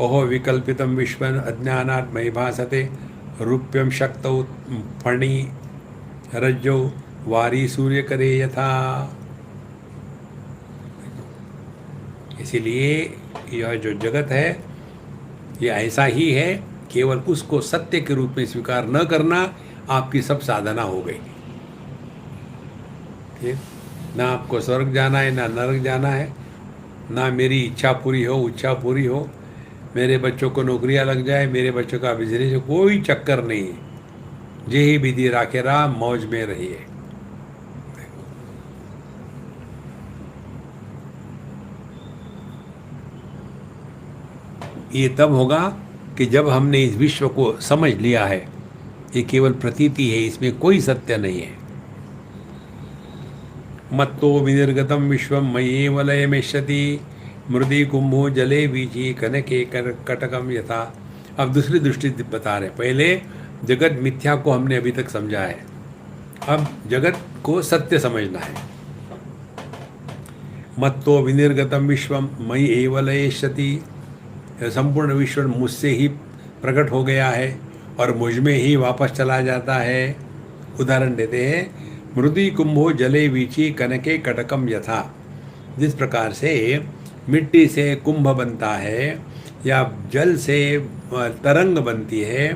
ओहो विकल्पितं विश्वम् अज्ञानात् मयि भासते रूप्यं शक्तौ फणि रज्जौ वारी सूर्यकरे यथा। इसीलिए यह जो जगत है ये ऐसा ही है, केवल उसको सत्य के रूप में स्वीकार न करना आपकी सब साधना हो गई। ठीक, ना आपको स्वर्ग जाना है ना नरक जाना है, ना मेरी इच्छा पूरी हो इच्छा पूरी हो, मेरे बच्चों को नौकरियां लग जाए, मेरे बच्चों का बिजनेस, कोई चक्कर नहीं है। जे ही विधि राखे राम, मौज में रहिए। ये तब होगा कि जब हमने इस विश्व को समझ लिया है ये केवल प्रतीति है, इसमें कोई सत्य नहीं है। मत्तो विनिर्गतम विश्वम मय्येव लयमेष्यति मृदि कुंभो जले बीजी कनके कटकम यथा। अब दूसरी दृष्टि बता रहे, पहले जगत मिथ्या को हमने अभी तक समझा है, अब जगत को सत्य समझना है। मत्तो विनिर्गतम विश्वम मयि एव लयेष्यति, संपूर्ण विश्व मुझसे ही प्रकट हो गया है और मुझ में ही वापस चला जाता है। उदाहरण देते हैं, मृदि कुंभो जले वीची कनके कटकम यथा। जिस प्रकार से मिट्टी से कुंभ बनता है या जल से तरंग बनती है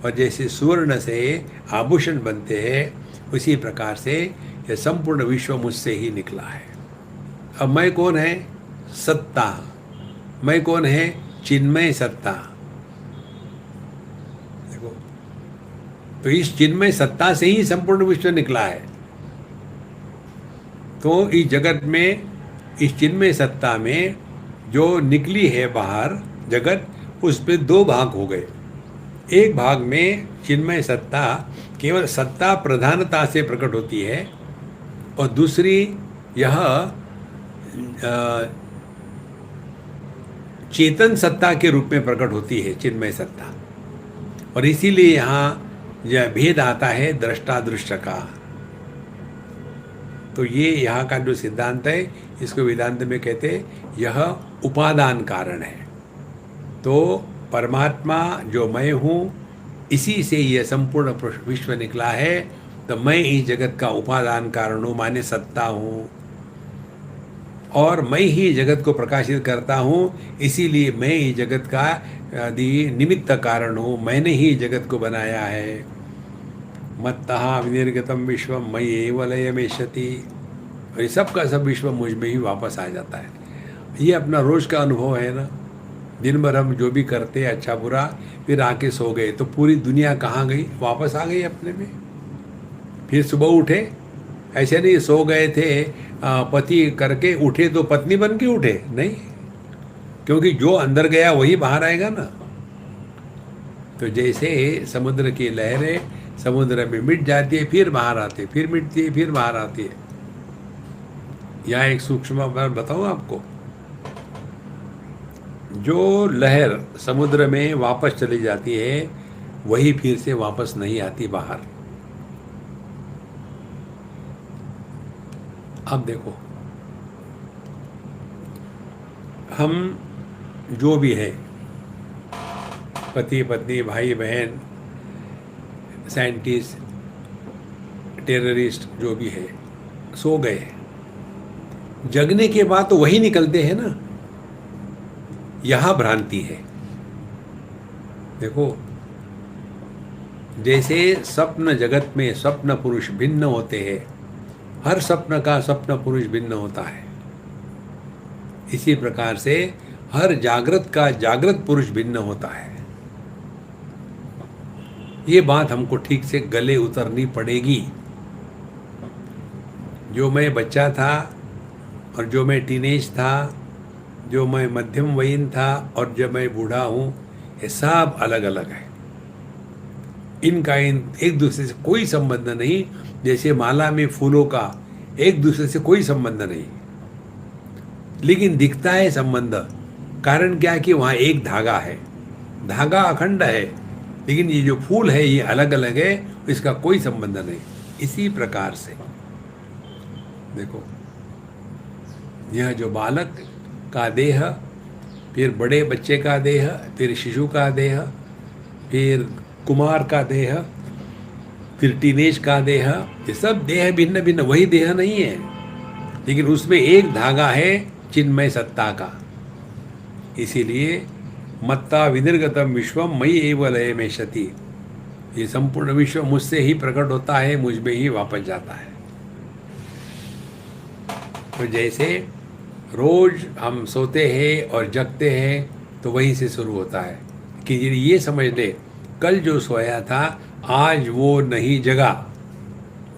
और जैसे स्वर्ण से आभूषण बनते हैं, उसी प्रकार से यह संपूर्ण विश्व मुझसे ही निकला है। अब मैं कौन है? सत्ता। मैं कौन है? चिन्मय सत्ता। देखो, तो इस चिन्मय सत्ता से ही संपूर्ण विश्व निकला है। तो इस जगत में, इस चिन्मय सत्ता में जो निकली है बाहर जगत, उस पे दो भाग हो गए। एक भाग में चिन्मय सत्ता केवल सत्ता प्रधानता से प्रकट होती है और दूसरी यह चेतन सत्ता के रूप में प्रकट होती है, चिन्मय सत्ता। और इसीलिए यहाँ यह भेद आता है दृष्टा दृश्य का। तो ये यहाँ का जो सिद्धांत है, इसको वेदांत में कहते हैं यह उपादान कारण है। तो परमात्मा जो मैं हूँ, इसी से यह संपूर्ण विश्व निकला है। तो मैं इस जगत का उपादान कारण हूँ, माने सत्ता हूँ, और मैं ही जगत को प्रकाशित करता हूँ। इसीलिए मैं इस जगत का आदि निमित्त कारण हूँ, मैंने ही जगत को बनाया है। मत्तः विनिर्गतम विश्वम मयि एव लयमेष्यति। और ये सब का सब विश्व मुझ में ही वापस आ जाता है। ये अपना रोज का अनुभव है ना। दिन भर हम जो भी करते हैं अच्छा बुरा, फिर आके सो गए तो पूरी दुनिया कहाँ गई? वापस आ गई अपने में। फिर सुबह उठे, ऐसे नहीं सो गए थे पति करके उठे तो पत्नी बन के उठे, नहीं, क्योंकि जो अंदर गया वही बाहर आएगा ना। तो जैसे समुद्र की लहरें समुद्र में मिट जाती है, फिर बाहर आती है, फिर मिटती है, फिर बाहर आती है। यहाँ एक सूक्ष्म बात बताऊँ आपको, जो लहर समुद्र में वापस चली जाती है वही फिर से वापस नहीं आती बाहर। अब देखो, हम जो भी है, पति पत्नी भाई बहन साइंटिस्ट टेररिस्ट जो भी है, सो गए, जगने के बाद तो वही निकलते हैं ना। यहाँ भ्रांति है। देखो, जैसे स्वप्न जगत में स्वप्न पुरुष भिन्न होते हैं, हर स्वप्न का स्वप्न पुरुष भिन्न होता है, इसी प्रकार से हर जागृत का जागृत पुरुष भिन्न होता है। ये बात हमको ठीक से गले उतरनी पड़ेगी। जो मैं बच्चा था और जो मैं टीनेज था, जो मैं मध्यम वयीन था और जब मैं बूढ़ा हूँ, ये सब अलग अलग है। इनका एक दूसरे से कोई संबंध नहीं। जैसे माला में फूलों का एक दूसरे से कोई संबंध नहीं, लेकिन दिखता है संबंध। कारण क्या है कि वहाँ एक धागा है, धागा अखंड है, लेकिन ये जो फूल है ये अलग अलग है, इसका कोई संबंध नहीं। इसी प्रकार से देखो, यह जो बालक का देह फिर बड़े बच्चे का देह, फिर शिशु का देह, फिर कुमार का देह, फिर टीनेज का देह। ये सब देह भिन्न भिन्न, वही देह नहीं है, लेकिन उसमें एक धागा है चिन्मय सत्ता का। इसीलिए मत्ता विनिर्गतम विश्वम मयि एव लय में शति, ये संपूर्ण विश्व मुझसे ही प्रकट होता है, मुझ में ही वापस जाता है। तो जैसे रोज हम सोते हैं और जगते हैं तो वहीं से शुरू होता है कि ये समझ ले, कल जो सोया था आज वो नहीं जगा,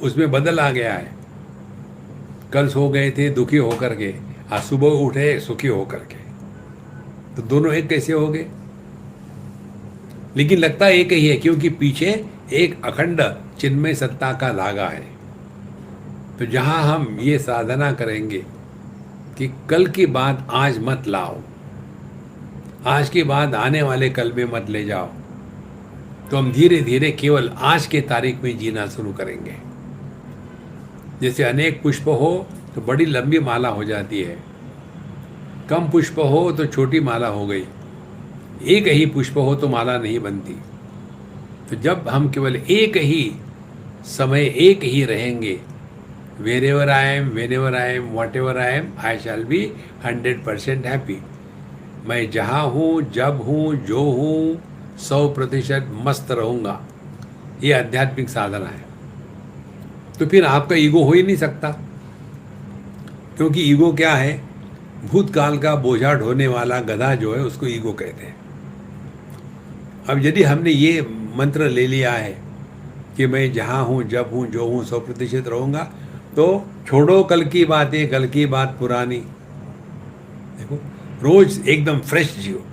उसमें बदल आ गया है। कल सो गए थे दुखी होकर के, आज सुबह उठे सुखी होकर के, तो दोनों एक कैसे हो गए? लेकिन लगता एक ही है, क्योंकि पीछे एक अखंड चिन्मय सत्ता का धागा है। तो जहाँ हम ये साधना करेंगे कि कल की बात आज मत लाओ, आज की बात आने वाले कल में मत ले जाओ, तो हम धीरे धीरे केवल आज के तारीख में जीना शुरू करेंगे। जैसे अनेक पुष्प हो तो बड़ी लंबी माला हो जाती है, कम पुष्प हो तो छोटी माला हो गई, एक ही पुष्प हो तो माला नहीं बनती। तो जब हम केवल एक ही समय एक ही रहेंगे, wherever I am, whenever I am, whatever I am, I shall be 100% happy। मैं जहाँ हूँ, जब हूँ, जो हूँ, 100% मस्त रहूँगा। ये आध्यात्मिक साधना है। तो फिर आपका ईगो हो ही नहीं सकता, क्योंकि ईगो क्या है? भूतकाल का बोझा ढोने वाला गधा जो है उसको ईगो कहते हैं। अब यदि हमने ये मंत्र ले लिया है कि मैं जहाँ हूँ, जब हूँ, जो हूँ, 100% रहूँगा, तो छोड़ो कल की बातें, कल की बात पुरानी। देखो, रोज एकदम फ्रेश जियो।